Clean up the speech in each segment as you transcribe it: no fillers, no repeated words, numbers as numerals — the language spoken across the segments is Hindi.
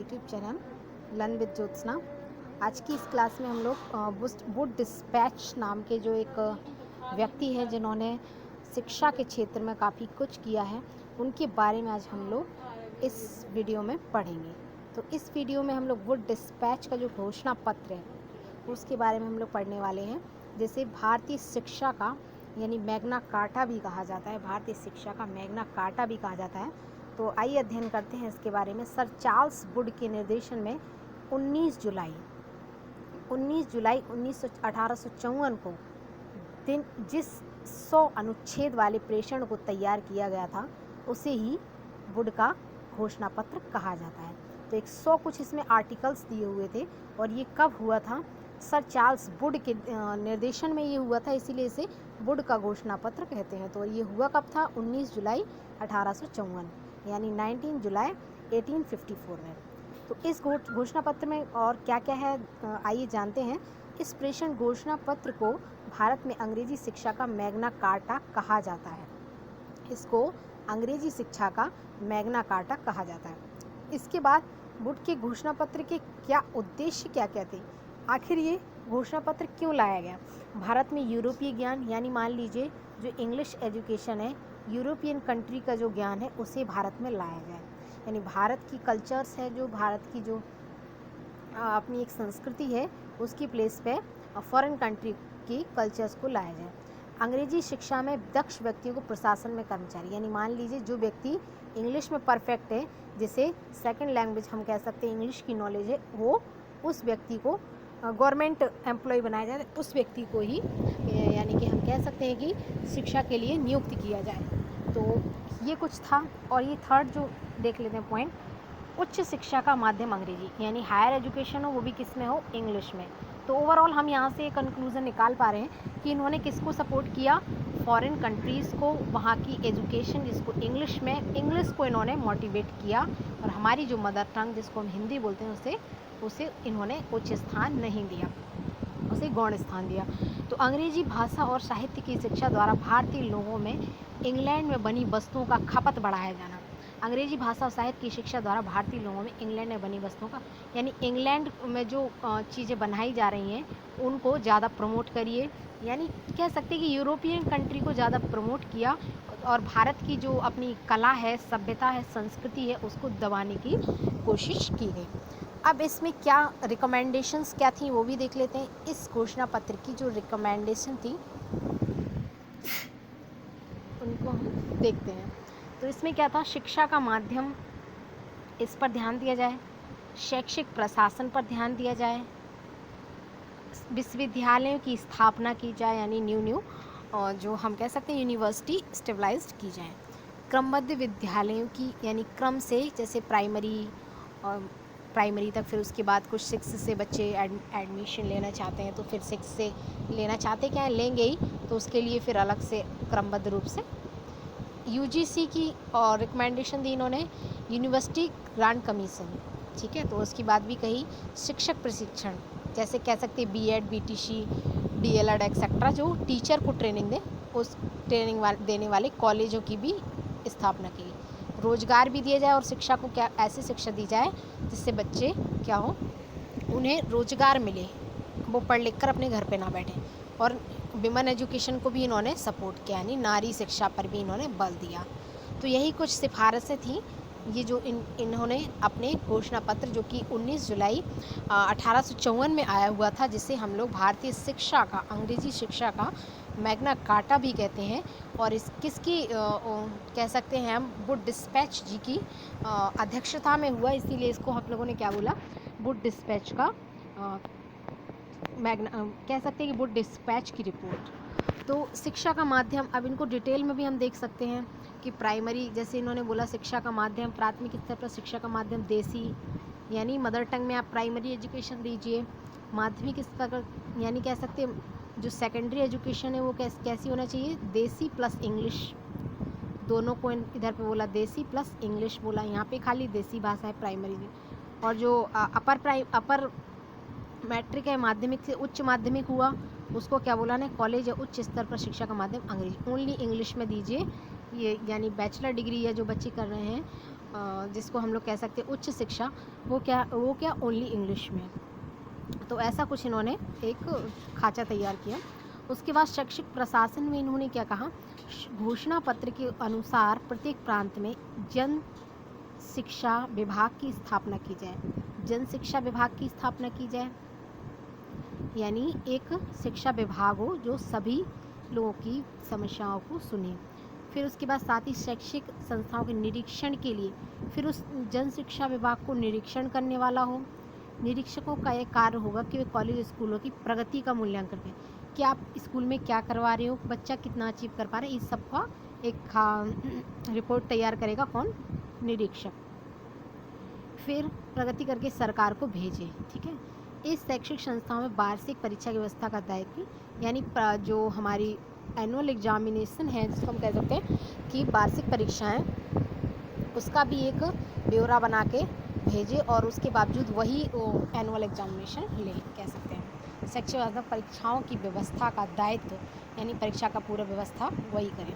YouTube channel learn with Jyotsna. आज की इस क्लास में हम लोग वुड डिस्पैच नाम के जो एक व्यक्ति हैं जिन्होंने शिक्षा के क्षेत्र में काफ़ी कुछ किया है, उनके बारे में आज हम लोग इस वीडियो में पढ़ेंगे। तो इस वीडियो में हम लोग वुड डिस्पैच का जो घोषणा पत्र है उसके बारे में हम लोग पढ़ने वाले हैं। जैसे भारतीय शिक्षा का यानी मैग्ना कार्टा भी कहा जाता है, भारतीय शिक्षा का मैग्ना कार्टा भी कहा जाता है। तो आइए अध्ययन करते हैं इसके बारे में। सर चार्ल्स वुड के निर्देशन में 19 जुलाई 1854 को जिस 100 अनुच्छेद वाले प्रेषण को तैयार किया गया था उसे ही वुड का घोषणा पत्र कहा जाता है। तो 100 कुछ इसमें आर्टिकल्स दिए हुए थे और ये कब हुआ था? सर चार्ल्स वुड के निर्देशन में ये हुआ था, इसीलिए इसे वुड का घोषणा पत्र कहते हैं। तो ये हुआ कब था? 19 जुलाई 1854 यानी 19 जुलाई 1854 में। तो इस घोषणा पत्र में और क्या क्या है आइए जानते हैं। इस प्रेषण घोषणा पत्र को भारत में अंग्रेजी शिक्षा का मैग्ना कार्टा कहा जाता है। इसको अंग्रेजी शिक्षा का मैग्ना कार्टा कहा जाता है। इसके बाद वुड के घोषणा पत्र के क्या उद्देश्य क्या क्या थे? आखिर ये घोषणा पत्र क्यों लाया गया? भारत में यूरोपीय ज्ञान यानी मान लीजिए जो इंग्लिश एजुकेशन है, यूरोपियन कंट्री का जो ज्ञान है उसे भारत में लाया जाए, यानी भारत की कल्चर्स है, जो भारत की जो अपनी एक संस्कृति है उसकी प्लेस पे फॉरेन कंट्री की कल्चर्स को लाया जाए। अंग्रेजी शिक्षा में दक्ष व्यक्तियों को प्रशासन में कर्मचारी, यानी मान लीजिए जो व्यक्ति इंग्लिश में परफेक्ट है, जिसे सेकंड लैंग्वेज हम कह सकते हैं, इंग्लिश की नॉलेज है, वो उस व्यक्ति को गवर्नमेंट एम्प्लॉय बनाया जाए, उस व्यक्ति को ही यानी कि हम कह सकते हैं कि शिक्षा के लिए नियुक्त किया जाए। तो ये कुछ था। और ये थर्ड जो देख लेते हैं पॉइंट, उच्च शिक्षा का माध्यम अंग्रेजी, यानी हायर एजुकेशन हो वो भी किस में हो? इंग्लिश में। तो ओवरऑल हम यहाँ से कंक्लूजन निकाल पा रहे हैं कि इन्होंने किसको सपोर्ट किया? फॉरेन कंट्रीज़ को, वहाँ की एजुकेशन जिसको इंग्लिश में, इंग्लिश को इन्होंने मोटिवेट किया। और हमारी जो मदर टंग जिसको हम हिंदी बोलते हैं उसे इन्होंने उच्च स्थान नहीं दिया, उसे गौण स्थान दिया। तो अंग्रेजी भाषा और साहित्य की शिक्षा द्वारा भारतीय लोगों में इंग्लैंड में बनी वस्तुओं का खपत बढ़ाया जाना। अंग्रेजी भाषा और साहित्य की शिक्षा द्वारा भारतीय लोगों में इंग्लैंड में बनी वस्तुओं का, यानी इंग्लैंड में जो चीज़ें बनाई जा रही हैं उनको ज़्यादा प्रमोट करिए, यानी कह सकते हैं कि यूरोपियन कंट्री को ज़्यादा प्रमोट किया और भारत की जो अपनी कला है, सभ्यता है, संस्कृति है, उसको दबाने की कोशिश की गई। अब इसमें क्या रिकमेंडेशंस क्या थी वो भी देख लेते हैं। इस घोषणा पत्र की जो रिकमेंडेशन थी उनको हम देखते हैं। तो इसमें क्या था? शिक्षा का माध्यम, इस पर ध्यान दिया जाए, शैक्षिक प्रशासन पर ध्यान दिया जाए, विश्वविद्यालयों की स्थापना की जाए, यानी न्यू और जो हम कह सकते हैं यूनिवर्सिटी स्टेबलाइज्ड की जाए, क्रमबद्ध विद्यालयों की, यानी क्रम से, जैसे प्राइमरी तक, फिर उसके बाद कुछ 6 से बच्चे एडमिशन लेना चाहते हैं तो फिर 6 से लेना चाहते क्या है, लेंगे ही, तो उसके लिए फिर अलग से क्रमबद्ध रूप से यूजीसी की और रिकमेंडेशन दी इन्होंने, यूनिवर्सिटी ग्रांट कमीशन, ठीक है। तो उसकी बात भी कही, शिक्षक प्रशिक्षण, जैसे कह सकते हैं बीएड, बीटीसी, डीएलएड एक्सेट्रा, जो टीचर को ट्रेनिंग दे, उस ट्रेनिंग देने वाले कॉलेजों की भी स्थापना की। रोजगार भी दिया जाए और शिक्षा को क्या ऐसी शिक्षा दी जाए जिससे बच्चे क्या हो, उन्हें रोजगार मिले, वो पढ़ लिख कर अपने घर पे ना बैठें। और विमेन एजुकेशन को भी इन्होंने सपोर्ट किया, यानी नारी शिक्षा पर भी इन्होंने बल दिया। तो यही कुछ सिफारिशें थी ये जो इन्होंने अपने घोषणा पत्र, जो कि 19 जुलाई 1854 में आया हुआ था, जिसे हम लोग भारतीय शिक्षा का, अंग्रेजी शिक्षा का मैग्ना कार्टा भी कहते हैं। और इस किसकी कह सकते हैं हम, वुड डिस्पैच जी की अध्यक्षता में हुआ, इसीलिए इसको हम लोगों ने क्या बोला? वुड डिस्पैच का कह सकते हैं कि वुड डिस्पैच की रिपोर्ट। तो शिक्षा का माध्यम, अब इनको डिटेल में भी हम देख सकते हैं कि प्राइमरी, जैसे इन्होंने बोला शिक्षा का माध्यम, प्राथमिक स्तर पर शिक्षा का माध्यम देसी, यानी मदर टंग में आप प्राइमरी एजुकेशन दीजिए। माध्यमिक स्तर पर, यानी कह सकते हैं जो सेकेंडरी एजुकेशन है वो कैसी होना चाहिए? देसी प्लस इंग्लिश, दोनों को इधर पे बोला देसी प्लस इंग्लिश बोला, यहाँ पे खाली देसी भाषा है प्राइमरी में। और जो अपर मैट्रिक है, माध्यमिक से उच्च माध्यमिक हुआ, उसको क्या बोला ने? कॉलेज या उच्च स्तर पर शिक्षा का माध्यम अंग्रेजी, ओनली इंग्लिश में दीजिए ये, यानी बैचलर डिग्री या जो बच्चे कर रहे हैं जिसको हम लोग कह सकते हैं उच्च शिक्षा, वो क्या ओनली इंग्लिश में। तो ऐसा कुछ इन्होंने एक खाचा तैयार किया। उसके बाद शैक्षिक प्रशासन में इन्होंने क्या कहा, घोषणा पत्र के अनुसार प्रत्येक प्रांत में जन शिक्षा विभाग की स्थापना की जाए। जन शिक्षा विभाग की स्थापना की जाए, यानी एक शिक्षा विभाग हो जो सभी लोगों की समस्याओं को सुने। फिर उसके बाद साथ ही शैक्षिक संस्थाओं के निरीक्षण के लिए फिर उस जन शिक्षा विभाग को निरीक्षण करने वाला हो। निरीक्षकों का एक कार्य होगा कि वे कॉलेज स्कूलों की प्रगति का मूल्यांकन करें कि आप स्कूल में क्या करवा रहे हो, बच्चा कितना अचीव कर पा रहे हैं, इस सब का एक रिपोर्ट तैयार करेगा कौन, निरीक्षक। फिर प्रगति करके सरकार को भेजे। ठीक है, इस शैक्षिक संस्थाओं में वार्षिक परीक्षा की व्यवस्था का दायित्व, यानी जो हमारी एनुअल एग्जामिनेशन है जिसको हम कह सकते हैं कि वार्षिक परीक्षाएं, उसका भी एक ब्यौरा बना के भेजे और उसके बावजूद वही एनुअल एग्जामिनेशन ले, कह सकते हैं शैक्षिक परीक्षाओं की व्यवस्था का दायित्व, यानी परीक्षा का पूरा व्यवस्था वही करें।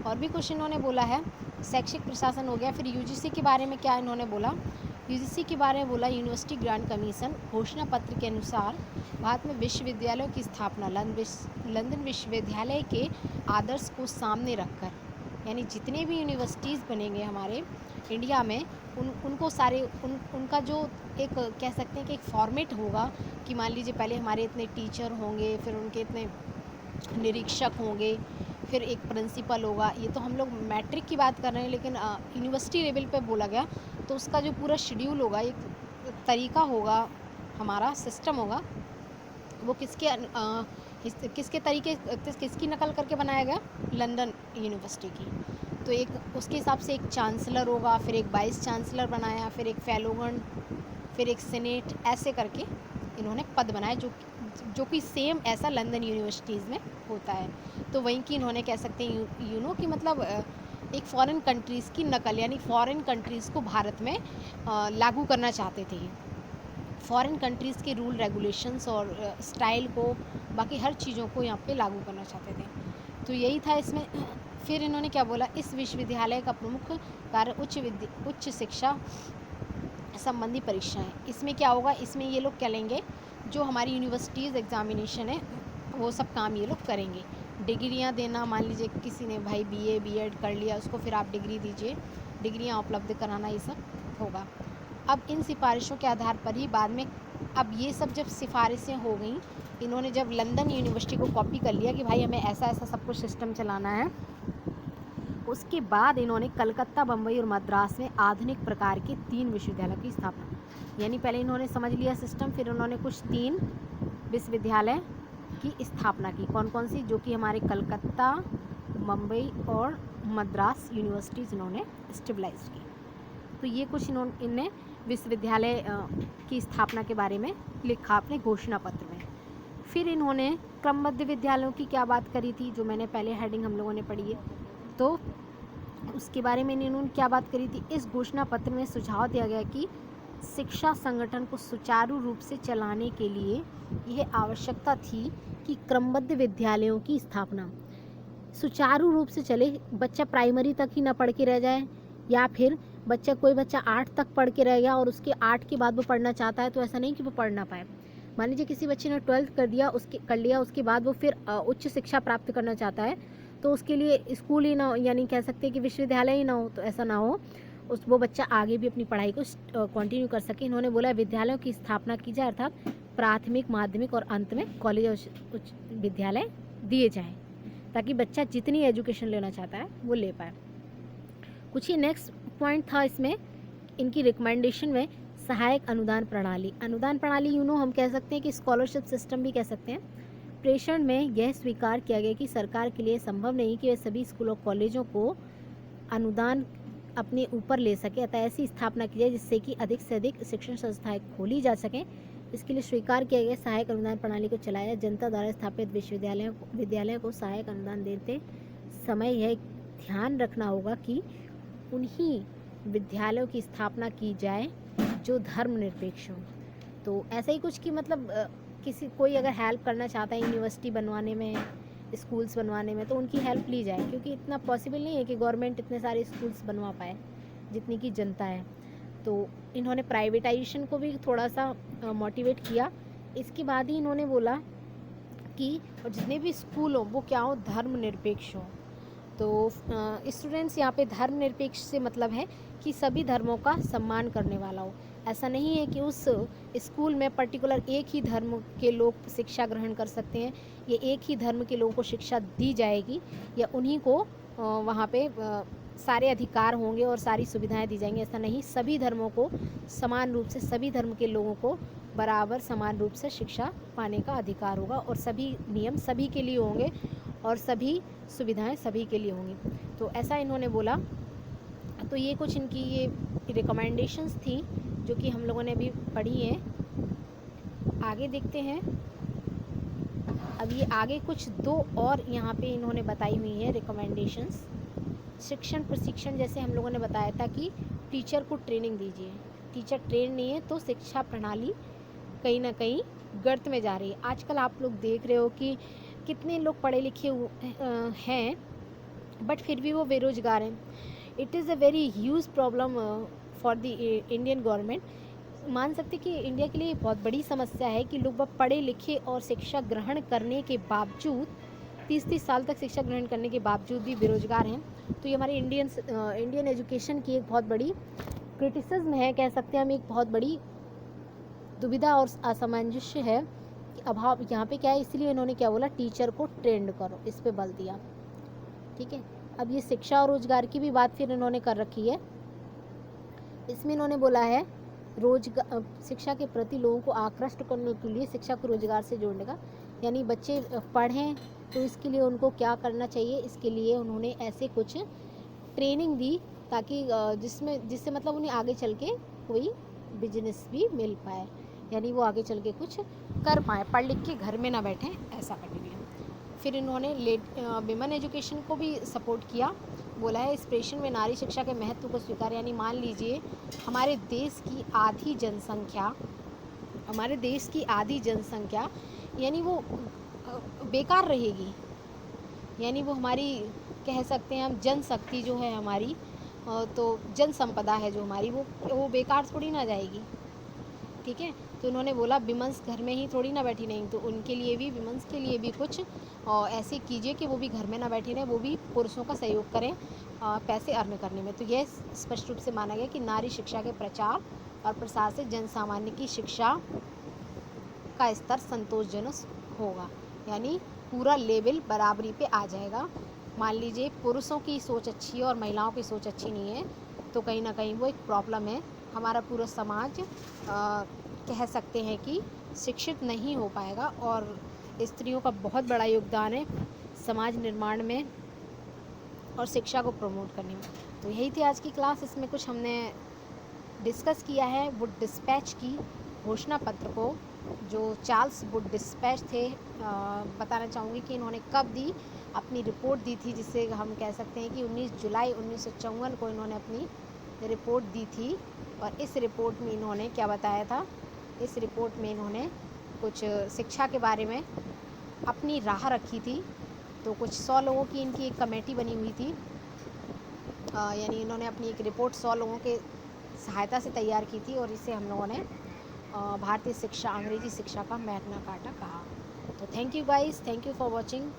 और भी कुछ इन्होंने बोला है, शैक्षिक प्रशासन हो गया। फिर यूजीसी के बारे में क्या इन्होंने बोला, यूजीसी के बारे में बोला, यूनिवर्सिटी ग्रांट कमीशन घोषणा पत्र के अनुसार भारत में विश्वविद्यालयों की स्थापना लंदन विश्वविद्यालय के आदर्श को सामने रखकर, यानी जितने भी यूनिवर्सिटीज़ बनेंगे हमारे इंडिया में उनको सारे उनका जो एक कह सकते हैं कि एक फॉर्मेट होगा कि मान लीजिए पहले हमारे इतने टीचर होंगे, फिर उनके इतने निरीक्षक होंगे, फिर एक प्रिंसिपल होगा। ये तो हम लोग मैट्रिक की बात कर रहे हैं, लेकिन यूनिवर्सिटी लेवल पे बोला गया तो उसका जो पूरा शेड्यूल होगा, एक तरीका होगा, हमारा सिस्टम होगा, वो किसके तरीके किसकी नकल करके बनाया गया, लंदन यूनिवर्सिटी की। तो एक उसके हिसाब से एक चांसलर होगा, फिर एक वाइस चांसलर बनाया, फिर एक फेलोगन, फिर एक सीनेट, ऐसे करके इन्होंने पद बनाए जो कि सेम ऐसा लंदन यूनिवर्सिटीज़ में होता है। तो वहीं की इन्होंने कह सकते हैं यूनो कि मतलब एक फॉरेन कंट्रीज़ की नकल, यानी फॉरेन कंट्रीज़ को भारत में लागू करना चाहते थे। फॉरेन कंट्रीज़ के रूल रेगुलेशंस और स्टाइल को, बाकी हर चीज़ों को यहाँ पे लागू करना चाहते थे। तो यही था इसमें। फिर इन्होंने क्या बोला, इस विश्वविद्यालय का प्रमुख कार्य उच्च शिक्षा संबंधी परीक्षाएं। इसमें क्या होगा, इसमें ये लोग क्या लेंगे, जो हमारी यूनिवर्सिटीज़ एग्जामिनेशन है वो सब काम ये लोग करेंगे। डिग्रियां देना, मान लीजिए किसी ने भाई बीए बीएड कर लिया, उसको फिर आप डिग्री दीजिए, डिग्रियां उपलब्ध कराना, ये सब होगा। अब इन सिफारिशों के आधार पर ही बाद में, अब ये सब जब सिफारिशें हो गई, इन्होंने जब लंदन यूनिवर्सिटी को कॉपी कर लिया कि भाई हमें ऐसा ऐसा सब कुछ सिस्टम चलाना है, उसके बाद इन्होंने कलकत्ता, बम्बई और मद्रास में आधुनिक प्रकार के 3 विश्वविद्यालयों की स्थापना, यानी पहले इन्होंने समझ लिया सिस्टम, फिर उन्होंने कुछ 3 विश्वविद्यालय की स्थापना की। कौन कौन सी, जो कि हमारे कलकत्ता, बम्बई और मद्रास यूनिवर्सिटीज़ इन्होंने स्टेबलाइज की। तो ये कुछ इन्होंने विश्वविद्यालय की स्थापना के बारे में लिखा अपने घोषणा पत्र में। फिर इन्होंने क्रमबद्ध विद्यालयों की क्या बात करी थी, जो मैंने पहले हेडिंग हम लोगों ने पढ़ी है, तो उसके बारे में इन्होंने क्या बात करी थी। इस घोषणा पत्र में सुझाव दिया गया कि शिक्षा संगठन को सुचारू रूप से चलाने के लिए यह आवश्यकता थी कि क्रमबद्ध विद्यालयों की स्थापना सुचारू रूप से चले। बच्चा प्राइमरी तक ही ना पढ़ के रह जाए, या फिर कोई बच्चा 8 तक पढ़ के रह गया और उसके 8 के बाद वो पढ़ना चाहता है, तो ऐसा नहीं कि वो पढ़ ना पाए। मान लीजिए किसी बच्चे ने 12th कर लिया, उसके बाद वो फिर उच्च शिक्षा प्राप्त करना चाहता है, तो उसके लिए स्कूल ही ना हो, यानी कह सकते हैं कि विश्वविद्यालय ही ना हो, तो ऐसा ना हो, वो बच्चा आगे भी अपनी पढ़ाई को कंटिन्यू कर सके। इन्होंने बोला विद्यालयों की स्थापना की जाए, अर्थात प्राथमिक, माध्यमिक और अंत में कॉलेज और उच्च विद्यालय दिए जाएँ, ताकि बच्चा जितनी एजुकेशन लेना चाहता है वो ले पाए। कुछ ही नेक्स्ट पॉइंट था इसमें, इनकी रिकमेंडेशन में सहायक अनुदान प्रणाली। अनुदान प्रणाली हम कह सकते हैं कि स्कॉलरशिप सिस्टम भी कह सकते हैं। प्रेषण में यह स्वीकार किया गया कि सरकार के लिए संभव नहीं कि वे सभी स्कूलों कॉलेजों को अनुदान अपने ऊपर ले सके, अतः ऐसी स्थापना की जाए जिससे कि अधिक से अधिक शिक्षण संस्थाएं खोली जा सकें। इसके लिए स्वीकार किया गया सहायक अनुदान प्रणाली को चलाया। जनता द्वारा स्थापित विद्यालयों को सहायक अनुदान देते समय यह ध्यान रखना होगा कि उन्हीं विद्यालयों की स्थापना की जाए जो धर्मनिरपेक्ष हो। तो ऐसा ही कुछ कि मतलब कोई अगर हेल्प करना चाहता है यूनिवर्सिटी बनवाने में स्कूल्स बनवाने में, तो उनकी हेल्प ली जाए, क्योंकि इतना पॉसिबल नहीं है कि गवर्नमेंट इतने सारे स्कूल्स बनवा पाए जितनी की जनता है। तो इन्होंने प्राइवेटाइजेशन को भी थोड़ा सा मोटिवेट किया। इसके बाद ही इन्होंने बोला कि और जितने भी स्कूल हों वो क्या हो, धर्मनिरपेक्ष हों। तो स्टूडेंट्स यहाँ पे धर्मनिरपेक्ष से मतलब है कि सभी धर्मों का सम्मान करने वाला हो। ऐसा नहीं है कि उस स्कूल में पर्टिकुलर एक ही धर्म के लोग शिक्षा ग्रहण कर सकते हैं, ये एक ही धर्म के लोगों को शिक्षा दी जाएगी, या उन्हीं को वहाँ पे सारे अधिकार होंगे और सारी सुविधाएं दी जाएंगी। ऐसा नहीं, सभी धर्मों को समान रूप से, सभी धर्म के लोगों को बराबर समान रूप से शिक्षा पाने का अधिकार होगा, और सभी नियम सभी के लिए होंगे और सभी सुविधाएं सभी के लिए होंगी। तो ऐसा इन्होंने बोला। तो ये कुछ इनकी ये रिकमेंडेशंस थी जो कि हम लोगों ने अभी पढ़ी हैं। आगे देखते हैं। अब ये आगे कुछ दो और यहाँ पे इन्होंने बताई हुई है रिकमेंडेशंस। शिक्षण प्रशिक्षण, जैसे हम लोगों ने बताया था कि टीचर को ट्रेनिंग दीजिए, टीचर ट्रेन नहीं है तो शिक्षा प्रणाली कहीं ना कहीं गर्त में जा रही है। आजकल आप लोग देख रहे हो कि कितने लोग पढ़े लिखे हैं बट फिर भी वो बेरोजगार हैं। It is a very huge problem for the Indian government. मान सकते कि इंडिया के लिए बहुत बड़ी समस्या है कि लोग पढ़े लिखे और शिक्षा ग्रहण करने के बावजूद 30-30 साल तक शिक्षा ग्रहण करने के बावजूद भी बेरोजगार हैं। तो ये हमारे इंडियन एजुकेशन की एक बहुत बड़ी क्रिटिसिज्म है, कह सकते हैं हम, एक बहुत बड़ी दुविधा और असामंजस्य है कि अभाव यहाँ पे क्या है। इसलिए इन्होंने क्या बोला, टीचर को ट्रेंड करो, इस पे बल दिया। ठीक है, अब ये शिक्षा और रोजगार की भी बात फिर इन्होंने कर रखी है। इसमें इन्होंने बोला है रोजगार, शिक्षा के प्रति लोगों को आकृष्ट करने के लिए शिक्षा को रोजगार से जोड़ने का, यानी बच्चे पढ़ें तो इसके लिए उनको क्या करना चाहिए, इसके लिए उन्होंने ऐसे कुछ ट्रेनिंग दी ताकि जिससे मतलब उन्हें आगे चल के कोई बिजनेस भी मिल पाए, यानी वो आगे चल के कुछ कर पाए, पढ़ लिख के घर में ना बैठें, ऐसा करने के लिए। फिर इन्होंने विमेन एजुकेशन को भी सपोर्ट किया। बोला है इस प्रेषण में नारी शिक्षा के महत्व को स्वीकार, यानी मान लीजिए हमारे देश की आधी जनसंख्या यानी वो बेकार रहेगी, यानी वो हमारी कह सकते हैं हम जनशक्ति जो है हमारी, तो जन संपदा है जो हमारी, वो बेकार थोड़ी ना जाएगी। ठीक है, तो उन्होंने बोला विमेंस घर में ही थोड़ी ना बैठी नहीं, तो उनके लिए भी, विमेंस के लिए भी कुछ ऐसे कीजिए कि वो भी घर में ना बैठी रहें, वो भी पुरुषों का सहयोग करें पैसे अर्न करने में। तो यह स्पष्ट रूप से माना गया कि नारी शिक्षा के प्रचार और प्रसार से जन सामान्य की शिक्षा का स्तर संतोषजनक होगा, यानी पूरा लेवल बराबरी पे आ जाएगा। मान लीजिए पुरुषों की सोच अच्छी है और महिलाओं की सोच अच्छी नहीं है, तो कहीं ना कहीं वो एक प्रॉब्लम है। हमारा पूरा समाज कह सकते हैं कि शिक्षित नहीं हो पाएगा, और स्त्रियों का बहुत बड़ा योगदान है समाज निर्माण में और शिक्षा को प्रमोट करने में। तो यही थी आज की क्लास। इसमें कुछ हमने डिस्कस किया है वुड डिस्पैच की घोषणा पत्र को, जो चार्ल्स वुड डिस्पैच थे। बताना चाहूँगी कि इन्होंने कब दी, अपनी रिपोर्ट दी थी, जिससे हम कह सकते हैं कि 19 जुलाई 1954 को इन्होंने अपनी रिपोर्ट दी थी। और इस रिपोर्ट में इन्होंने क्या बताया था, इस रिपोर्ट में इन्होंने कुछ शिक्षा के बारे में अपनी राह रखी थी। तो कुछ 100 लोगों की इनकी एक कमेटी बनी हुई थी, यानी इन्होंने अपनी एक रिपोर्ट 100 लोगों के सहायता से तैयार की थी, और इसे हम लोगों ने भारतीय शिक्षा, अंग्रेजी शिक्षा का मैग्ना कार्टा कहा। तो thank you guys, thank you for watching.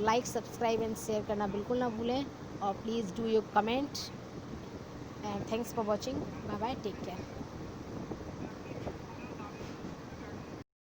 Like, subscribe and share करना बिल्कुल ना भूलें, और please do your comment, and thanks for watching. Bye bye, take care.